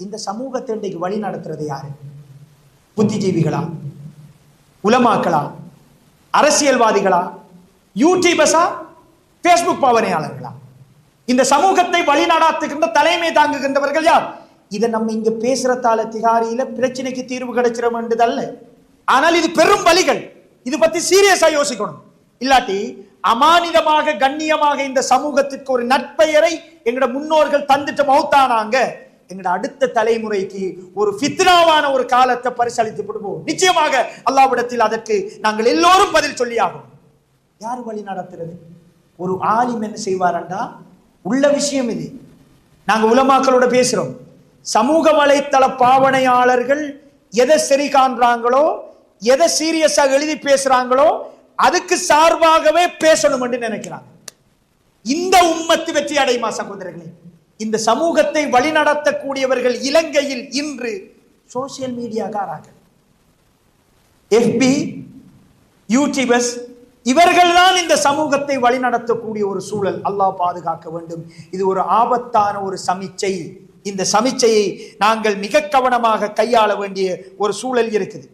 இந்த சமூகத்தை இன்றைக்கு வழி நடத்துறது யாரு? புத்திஜீவிகளா, உலமாக்களா, அரசியல்வாதிகளா, யூடியூபர்ஸா, பேஸ்புக் பாவனையாளர்களா? இந்த சமூகத்தை வழி நடாத்துகின்ற தலைமை தாங்குகின்றவர்கள் யார்? இதை நம்ம இங்க பேசுறதால திகாரியில பிரச்சனைக்கு தீர்வு கிடைச்சிட வேண்டியதல்ல. ஆனால் இது பெரும் வழிகள். இது பத்தி சீரியஸா யோசிக்கணும். இல்லாட்டி அமானிதமாக கண்ணியமாக இந்த சமூகத்திற்கு ஒரு நற்பெயரை எங்கட முன்னோர்கள் தந்துட்டு மௌத்தானாங்க, எங்கட அடுத்த தலைமுறைக்கு ஒரு ஃபித்னாவான ஒரு காலத்தை பரிசளித்து விடுவோம். நிச்சயமாக அல்லாஹ்விடத்தில் அதற்கு நாங்கள் எல்லோரும் பதில் சொல்லி ஆகும். யார் வழி நடத்துறது? ஒரு ஆலிம் என்ன செய்வாரண்டா, உள்ள விஷயம் இது. நாங்க உலமாக்களோட பேசுறோம். சமூக வலைத்தள பாவனையாளர்கள் எதை சரி காண்றாங்களோ, எதை சீரியஸா எழுதி பேசுறாங்களோ அதுக்கு சார்பாகவே பேசணும் என்று நினைக்கிறாங்க. இந்த உம்மத்து வெற்றி அடையுமா சகோதரர்களே? இந்த சமூகத்தை வழிநடத்தக்கூடியவர்கள் இலங்கையில் இன்று சோசியல் மீடியாக்காரர்கள், எஃபி, யூடியூபர்ஸ், இவர்கள் தான் இந்த சமூகத்தை வழிநடத்தக்கூடிய ஒரு சூழல். அல்லாஹ் பாதுகாக்க வேண்டும். இது ஒரு ஆபத்தான ஒரு சமிச்சை. இந்த சமிச்சையை நாங்கள் மிக கவனமாக கையாள வேண்டிய ஒரு சூழல் இருக்குது.